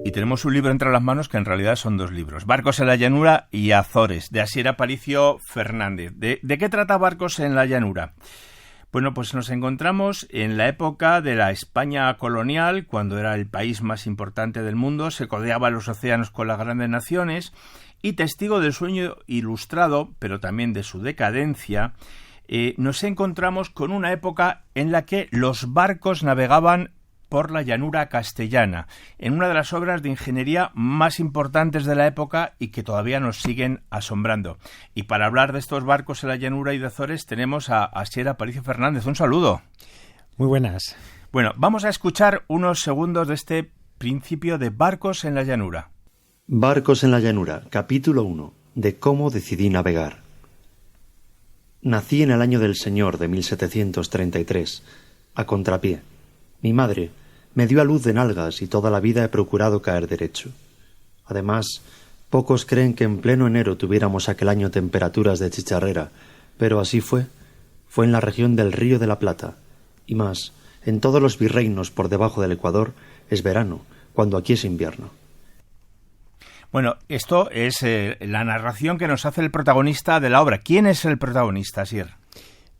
Y tenemos un libro entre las manos que en realidad son dos libros. Barcos en la llanura y Azores, de Asier Aparicio Fernández. ¿De qué trata Barcos en la llanura? Bueno, pues nos encontramos en la época de la España colonial, cuando era el país más importante del mundo, se codeaba los océanos con las grandes naciones, y testigo del sueño ilustrado, pero también de su decadencia, nos encontramos con una época en la que los barcos navegaban por la llanura castellana, en una de las obras de ingeniería más importantes de la época y que todavía nos siguen asombrando. Y para hablar de estos barcos en la llanura y de Azores tenemos a Asier Aparicio Fernández. Un saludo. Muy buenas. Bueno, vamos a escuchar unos segundos de este principio de Barcos en la llanura. Barcos en la llanura, capítulo 1, de cómo decidí navegar. Nací en el año del Señor de 1733, a contrapié. Mi madre me dio a luz de nalgas y toda la vida he procurado caer derecho. Además, pocos creen que en pleno enero tuviéramos aquel año temperaturas de chicharrera, pero así fue. Fue en la región del Río de la Plata, y más, en todos los virreinos por debajo del Ecuador es verano, cuando aquí es invierno. Bueno, esto es la narración que nos hace el protagonista de la obra. ¿Quién es el protagonista, Asier?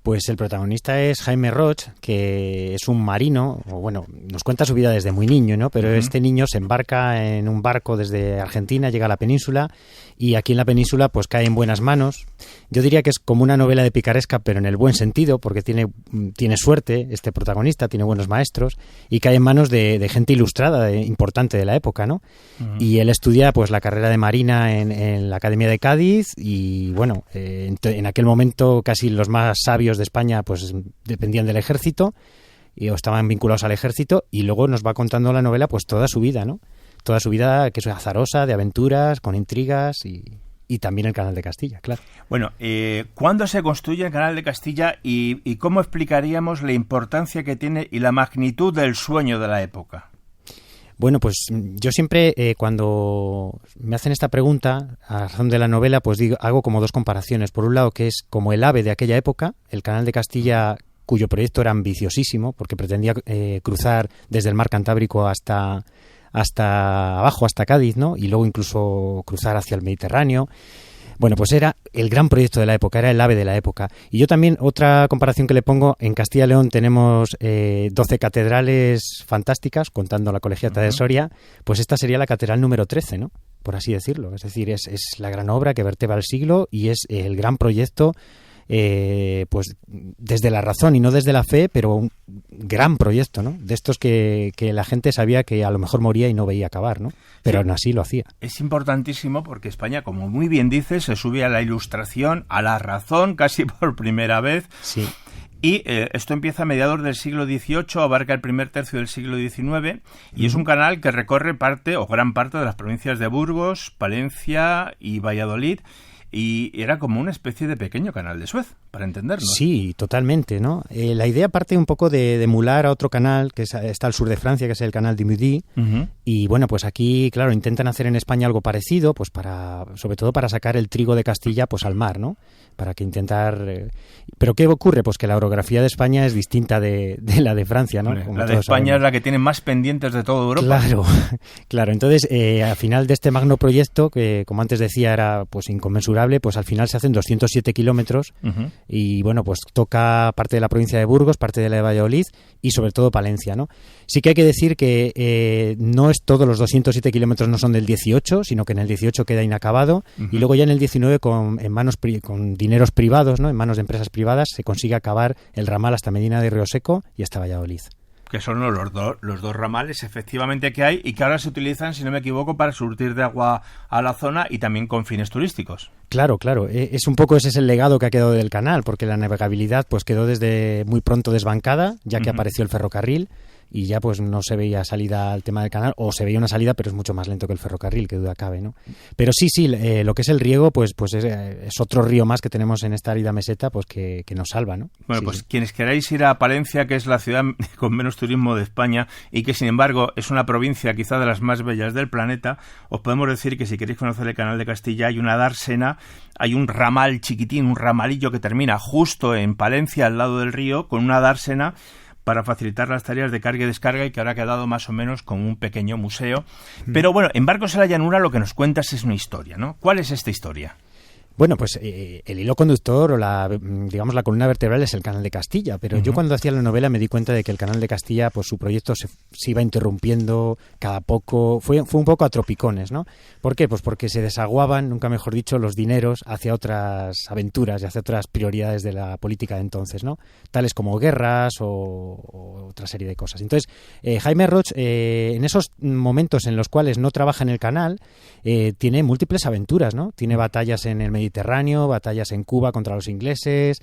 Pues el protagonista es Jaime Roig, que es un marino, o bueno, nos cuenta su vida desde muy niño, ¿no? Pero este niño se embarca en un barco desde Argentina, llega a la península, y aquí en la península pues cae en buenas manos. Yo diría que es como una novela de picaresca, pero en el buen sentido, porque tiene suerte este protagonista, tiene buenos maestros, y cae en manos de gente ilustrada, importante de la época, ¿no? Y él estudia pues la carrera de Marina en la Academia de Cádiz, y bueno, en aquel momento casi los más sabios de España pues dependían del ejército o estaban vinculados al ejército, y luego nos va contando la novela pues toda su vida, ¿no? Toda su vida, que es azarosa, de aventuras, con intrigas y también el Canal de Castilla, claro. Bueno, ¿cuándo se construye el Canal de Castilla y cómo explicaríamos la importancia que tiene y la magnitud del sueño de la época? Bueno, pues yo siempre cuando me hacen esta pregunta a razón de la novela, pues hago como dos comparaciones. Por un lado, que es como el AVE de aquella época, el Canal de Castilla, cuyo proyecto era ambiciosísimo, porque pretendía cruzar desde el mar Cantábrico hasta abajo, hasta Cádiz, ¿no? Y luego incluso cruzar hacia el Mediterráneo. Bueno, pues era el gran proyecto de la época, era el AVE de la época. Y yo también, otra comparación que le pongo, en Castilla y León tenemos 12 catedrales fantásticas, contando la Colegiata de Soria, pues esta sería la catedral número 13, ¿no? Por así decirlo. Es decir, es la gran obra que vertebra el siglo y es el gran proyecto, pues desde la razón y no desde la fe, pero un gran proyecto, ¿no? De estos que la gente sabía que a lo mejor moría y no veía acabar, ¿no? Pero aún así lo hacía. Es importantísimo porque España, como muy bien dices, se sube a la ilustración, a la razón, casi por primera vez. Sí. Y esto empieza a mediados del siglo XVIII, abarca el primer tercio del siglo XIX, y es un canal que recorre parte o gran parte de las provincias de Burgos, Palencia y Valladolid. Y era como una especie de pequeño canal de Suez, para entendernos. Sí, totalmente, ¿no? La idea parte un poco de emular a otro canal que está al sur de Francia, que es el canal de Midi. Y bueno, pues aquí, claro, intentan hacer en España algo parecido, pues sobre todo para sacar el trigo de Castilla pues al mar, ¿no? Para que intentar... ¿Pero qué ocurre? Pues que la orografía de España es distinta de la de Francia, ¿no? Bueno, la de España sabemos. Es la que tiene más pendientes de toda Europa. Claro. Entonces, al final de este magno proyecto, que como antes decía era pues inconmensurable, pues al final se hacen 207 kilómetros y bueno, pues toca parte de la provincia de Burgos, parte de la de Valladolid y sobre todo Palencia, ¿no? Sí que hay que decir que no es todos los 207 kilómetros no son del 18, sino que en el 18 queda inacabado y luego ya en el 19 con dineros privados, ¿no? En manos de empresas privadas se consigue acabar el ramal hasta Medina de Río Seco y hasta Valladolid. Que son los dos ramales efectivamente que hay y que ahora se utilizan, si no me equivoco, para surtir de agua a la zona y también con fines turísticos. Claro. Es un poco ese es el legado que ha quedado del canal, porque la navegabilidad pues quedó desde muy pronto desbancada, ya que apareció el ferrocarril y ya pues no se veía salida al tema del canal, o se veía una salida, pero es mucho más lento que el ferrocarril, que duda cabe, ¿no? Pero sí, lo que es el riego, pues es otro río más que tenemos en esta árida meseta, pues que nos salva, ¿no? Bueno, sí, pues sí. Quienes queráis ir a Palencia, que es la ciudad con menos turismo de España y que sin embargo es una provincia quizá de las más bellas del planeta, os podemos decir que si queréis conocer el Canal de Castilla hay una dársena, hay un ramal chiquitín, un ramalillo que termina justo en Palencia, al lado del río, con una dársena para facilitar las tareas de carga y descarga y que ahora ha quedado más o menos como un pequeño museo. Pero bueno, en Barcos en la Llanura lo que nos cuentas es una historia, ¿no? ¿Cuál es esta historia? Bueno, pues el hilo conductor o la columna vertebral es el Canal de Castilla, pero yo cuando hacía la novela me di cuenta de que el Canal de Castilla, pues su proyecto se iba interrumpiendo cada poco, fue un poco a tropicones, ¿no? ¿Por qué? Pues porque se desaguaban, nunca mejor dicho, los dineros hacia otras aventuras y hacia otras prioridades de la política de entonces, ¿no? Tales como guerras o otra serie de cosas. Entonces, Jaime Roig, en esos momentos en los cuales no trabaja en el canal, tiene múltiples aventuras, ¿no? Tiene batallas en el Mediterráneo, batallas en Cuba contra los ingleses,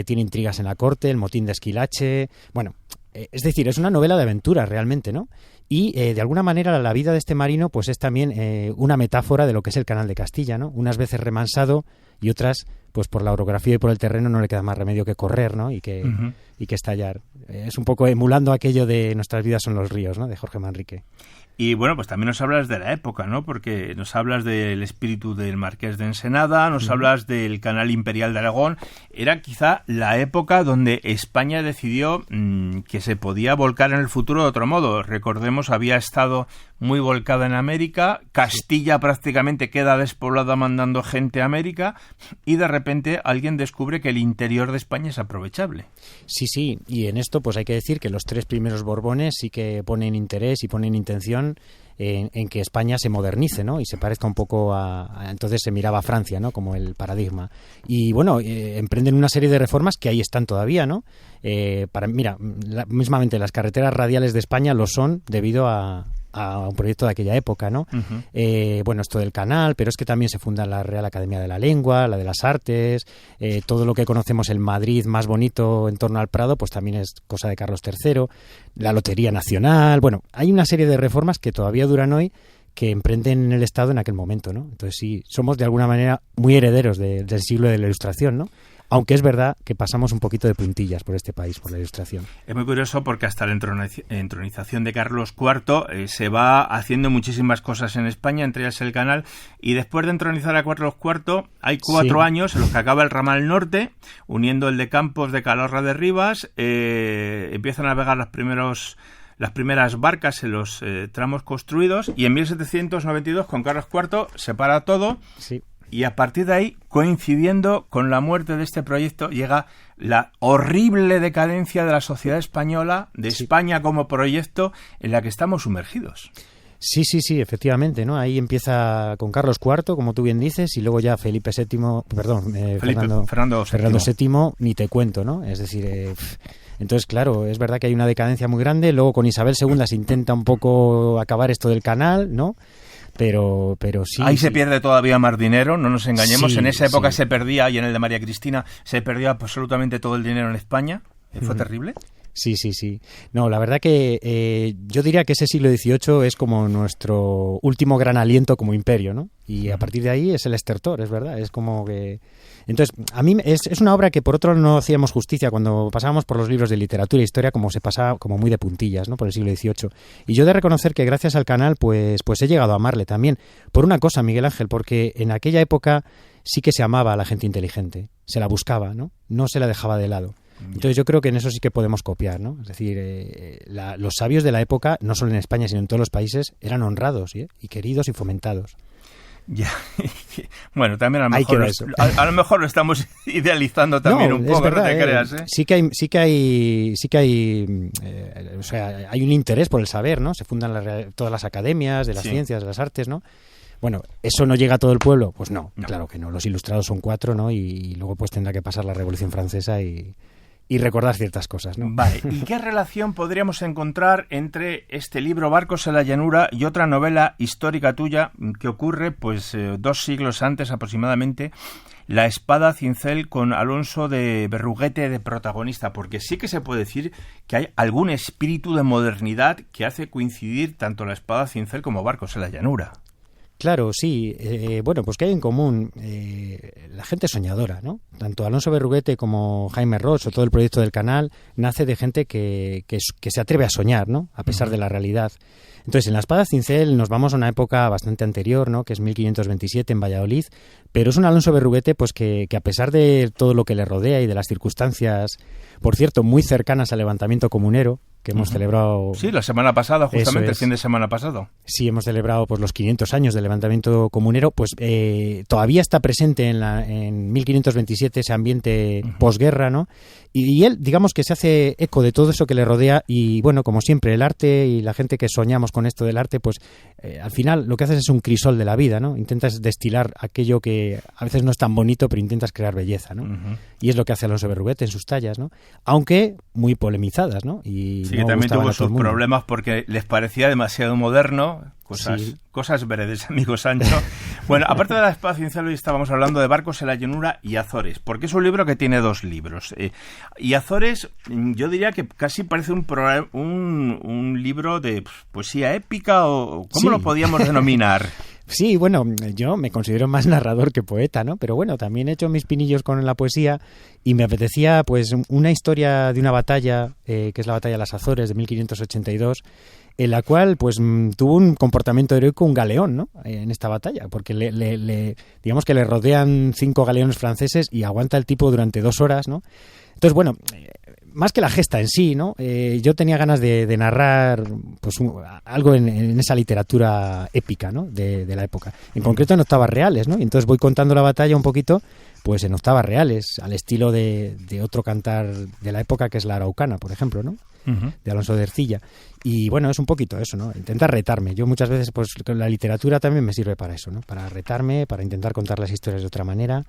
tiene intrigas en la corte, el motín de Esquilache. Bueno, es decir, es una novela de aventuras realmente, ¿no? Y de alguna manera la vida de este marino pues es también una metáfora de lo que es el Canal de Castilla, ¿no? Unas veces remansado y otras pues por la orografía y por el terreno no le queda más remedio que correr, ¿no? Y que estallar. Es un poco emulando aquello de Nuestras vidas son los ríos, ¿no? De Jorge Manrique. Y bueno, pues también nos hablas de la época, ¿no? Porque nos hablas del espíritu del Marqués de Ensenada, nos hablas del Canal Imperial de Aragón. Era quizá la época donde España decidió que se podía volcar en el futuro de otro modo. Recordemos, había estado muy volcada en América, Castilla prácticamente queda despoblada mandando gente a América y de repente alguien descubre que el interior de España es aprovechable. Sí, y en esto pues hay que decir que los 3 primeros Borbones sí que ponen interés y ponen intención en que España se modernice, ¿no? Y se parezca un poco entonces se miraba a Francia, ¿no? Como el paradigma. Y bueno, emprenden una serie de reformas que ahí están todavía, ¿no? Mismamente las carreteras radiales de España lo son debido a un proyecto de aquella época, ¿no? Bueno, esto del canal, pero es que también se funda la Real Academia de la Lengua, la de las Artes, todo lo que conocemos el Madrid más bonito en torno al Prado, pues también es cosa de Carlos III, la Lotería Nacional, bueno, hay una serie de reformas que todavía duran hoy que emprenden en el Estado en aquel momento, ¿no? Entonces sí, somos de alguna manera muy herederos del siglo de la Ilustración, ¿no? Aunque es verdad que pasamos un poquito de puntillas por este país, por la Ilustración. Es muy curioso porque hasta la entronización de Carlos IV se va haciendo muchísimas cosas en España, entre ellas el canal, y después de entronizar a Carlos IV hay 4 años en los que acaba el ramal norte, uniendo el de Campos de Calahorra de Rivas, empiezan a navegar las primeras barcas en los tramos construidos, y en 1792 con Carlos IV se para todo. Sí. Y a partir de ahí, coincidiendo con la muerte de este proyecto, llega la horrible decadencia de la sociedad española, de España como proyecto, en la que estamos sumergidos. Sí, efectivamente, ¿no? Ahí empieza con Carlos IV, como tú bien dices, y luego ya Fernando VII, ni te cuento, ¿no? Es decir, entonces, claro, es verdad que hay una decadencia muy grande. Luego con Isabel II se intenta un poco acabar esto del canal, ¿no? Pero sí. Ahí se pierde todavía más dinero, no nos engañemos. En esa época se perdía, y en el de María Cristina se perdió absolutamente todo el dinero en España. ¿Fue terrible? Sí. No, la verdad que yo diría que ese siglo XVIII es como nuestro último gran aliento como imperio, ¿no? Y a partir de ahí es el estertor, es verdad. Es como que... Entonces, a mí es una obra que por otro no hacíamos justicia cuando pasábamos por los libros de literatura e historia, como se pasaba como muy de puntillas, ¿no? Por el siglo XVIII. Y yo he de reconocer que gracias al canal pues he llegado a amarle también. Por una cosa, Miguel Ángel, porque en aquella época sí que se amaba a la gente inteligente. Se la buscaba, ¿no? No se la dejaba de lado. Entonces yo creo que en eso sí que podemos copiar, ¿no? Es decir, los sabios de la época, no solo en España, sino en todos los países, eran honrados y queridos y fomentados. Ya, bueno, también a lo mejor lo estamos idealizando también un poco, verdad, no te creas, ¿eh? Sí que hay, o sea, hay un interés por el saber, ¿no? Se fundan todas las academias de las ciencias, de las artes, ¿no? Bueno, ¿eso no llega a todo el pueblo? Pues no, claro que no. Los ilustrados son 4, ¿no? Y luego pues tendrá que pasar la Revolución Francesa y recordar ciertas cosas, ¿no? Vale, ¿y qué relación podríamos encontrar entre este libro Barcos en la Llanura y otra novela histórica tuya que ocurre pues 2 siglos antes aproximadamente, La Espada Cincel, con Alonso de Berruguete de protagonista? Porque sí que se puede decir que hay algún espíritu de modernidad que hace coincidir tanto La Espada Cincel como Barcos en la Llanura. Claro, sí. Bueno, pues ¿qué hay en común? La gente soñadora, ¿no? Tanto Alonso Berruguete como Jaime Ross o todo el proyecto del canal nace de gente que se atreve a soñar, ¿no? A pesar de la realidad. Entonces, en La Espada Cincel nos vamos a una época bastante anterior, ¿no? Que es 1527 en Valladolid, pero es un Alonso Berruguete pues que a pesar de todo lo que le rodea y de las circunstancias, por cierto, muy cercanas al levantamiento comunero, que hemos celebrado... Sí, la semana pasada, justamente, el fin de semana pasado. Sí, hemos celebrado pues los 500 años del levantamiento comunero, pues todavía está presente en 1527 ese ambiente posguerra, ¿no? Y él, digamos que se hace eco de todo eso que le rodea y, bueno, como siempre, el arte y la gente que soñamos con esto del arte, pues al final lo que haces es un crisol de la vida, ¿no? Intentas destilar aquello que a veces no es tan bonito, pero intentas crear belleza, ¿no? Y es lo que hace Alonso Berruguete en sus tallas, ¿no? Aunque muy polemizadas, ¿no? Y sí, que también tuvo sus problemas porque les parecía demasiado moderno. Cosas veredes, amigo Sancho. Bueno, aparte de La Espada Cincel, hoy estábamos hablando de Barcos en la Llanura y Azores, porque es un libro que tiene dos libros. Y Azores, yo diría que casi parece un libro de poesía épica, o ¿cómo lo podíamos denominar? Sí, bueno, yo me considero más narrador que poeta, ¿no? Pero bueno, también he hecho mis pinillos con la poesía y me apetecía, pues, una historia de una batalla, que es la batalla de las Azores de 1582, en la cual, pues, tuvo un comportamiento heroico un galeón, ¿no? En esta batalla, porque digamos que le rodean 5 galeones franceses y aguanta el tipo durante 2 horas, ¿no? Entonces, bueno, más que la gesta en sí, ¿no? Yo tenía ganas de narrar pues algo en esa literatura épica, ¿no? De la época. En concreto en octavas reales, ¿no? Y entonces voy contando la batalla un poquito, pues en octavas reales, al estilo de otro cantar de la época que es la araucana, por ejemplo, ¿no? De Alonso de Ercilla. Y bueno, es un poquito eso, ¿no? Intentar retarme. Yo muchas veces, pues la literatura también me sirve para eso, ¿no? Para retarme, para intentar contar las historias de otra manera.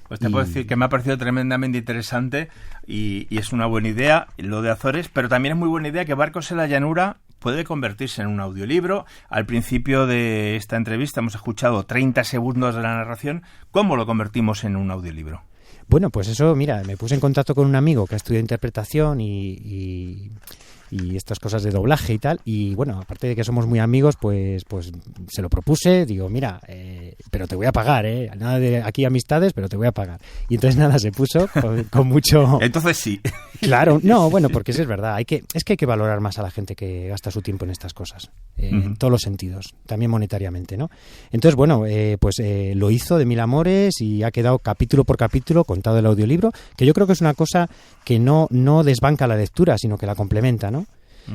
Pues te puedo decir que me ha parecido tremendamente interesante y es una buena idea lo de Azores, pero también es muy buena idea que Barcos en la Llanura puede convertirse en un audiolibro. Al principio de esta entrevista hemos escuchado 30 segundos de la narración. ¿Cómo lo convertimos en un audiolibro? Bueno, pues eso, mira, me puse en contacto con un amigo que ha estudiado interpretación y estas cosas de doblaje y tal, y bueno, aparte de que somos muy amigos, pues se lo propuse, digo, mira, pero te voy a pagar, nada de aquí amistades, pero te voy a pagar. Y entonces nada, se puso con mucho... Entonces sí. Claro, no, bueno, porque eso es verdad, hay que valorar más a la gente que gasta su tiempo en estas cosas, en todos los sentidos, también monetariamente, ¿no? Entonces, bueno, lo hizo de mil amores y ha quedado capítulo por capítulo contado el audiolibro, que yo creo que es una cosa que no desbanca la lectura, sino que la complementa, ¿no?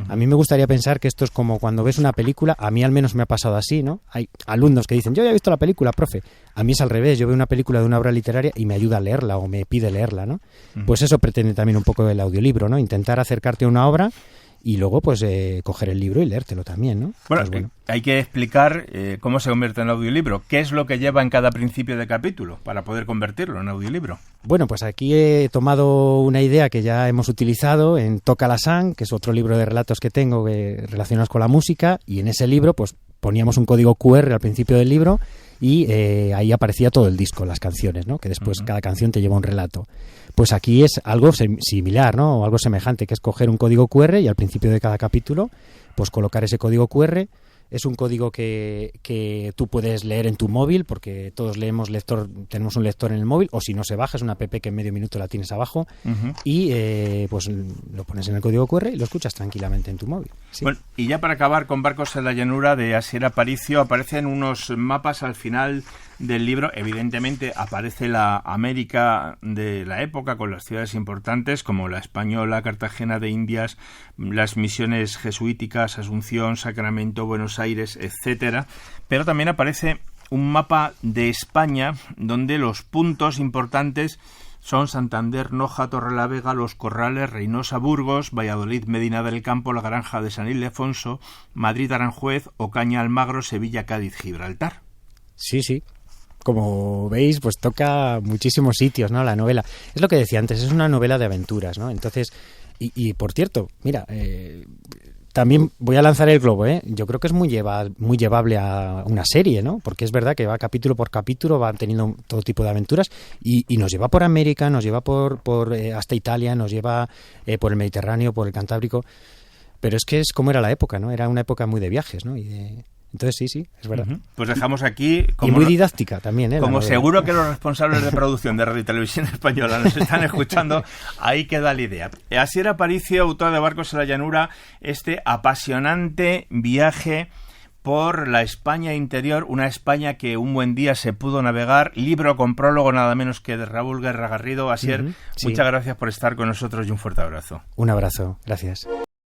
A mí me gustaría pensar que esto es como cuando ves una película, a mí al menos me ha pasado así, ¿no? Hay alumnos que dicen, yo ya he visto la película, profe. A mí es al revés, yo veo una película de una obra literaria y me ayuda a leerla o me pide leerla, ¿no? Pues eso pretende también un poco el audiolibro, ¿no? Intentar acercarte a una obra y luego pues coger el libro y leértelo también, ¿no? Bueno, hay que explicar cómo se convierte en audiolibro. ¿Qué es lo que lleva en cada principio de capítulo para poder convertirlo en audiolibro? Bueno, pues aquí he tomado una idea que ya hemos utilizado en Toca la Sang, que es otro libro de relatos que tengo relacionados con la música, y en ese libro pues poníamos un código QR al principio del libro y ahí aparecía todo el disco, las canciones, ¿no? Que después cada canción te lleva un relato. Pues aquí es algo similar, ¿no? O algo semejante, que es coger un código QR y al principio de cada capítulo pues colocar ese código QR. Es un código que tú puedes leer en tu móvil, porque todos tenemos un lector en el móvil, o si no se baja, es una app que en medio minuto la tienes abajo, y pues lo pones en el código QR y lo escuchas tranquilamente en tu móvil. ¿Sí? Bueno, y ya para acabar con Barcos en la Llanura de Asier Aparicio, aparecen unos mapas al final del libro. Evidentemente aparece la América de la época con las ciudades importantes como la Española, Cartagena de Indias, las misiones jesuíticas, Asunción, Sacramento, Buenos Aires, etcétera. Pero también aparece un mapa de España donde los puntos importantes son Santander, Noja, Torrelavega, Los Corrales, Reynosa, Burgos, Valladolid, Medina del Campo, La Granja de San Ildefonso, Madrid, Aranjuez, Ocaña, Almagro, Sevilla, Cádiz, Gibraltar. Sí, sí. Como veis, pues toca muchísimos sitios, ¿no? La novela. Es lo que decía antes, es una novela de aventuras, ¿no? Entonces, y por cierto, mira, también voy a lanzar el globo, ¿eh? Yo creo que es muy llevable a una serie, ¿no? Porque es verdad que va capítulo por capítulo, va teniendo todo tipo de aventuras y nos lleva por América, nos lleva por hasta Italia, nos lleva por el Mediterráneo, por el Cantábrico. Pero es que es como era la época, ¿no? Era una época muy de viajes, ¿no? Y Entonces sí, es verdad. Pues dejamos aquí... Y muy didáctica también, ¿eh? Como seguro que los responsables de producción de Radio y Televisión Española nos están escuchando, ahí queda la idea. Asier Aparicio, autor de Barcos en la Llanura, este apasionante viaje por la España interior, una España que un buen día se pudo navegar, libro con prólogo nada menos que de Raúl Guerra Garrido. Asier, muchas gracias por estar con nosotros y un fuerte abrazo. Un abrazo, gracias.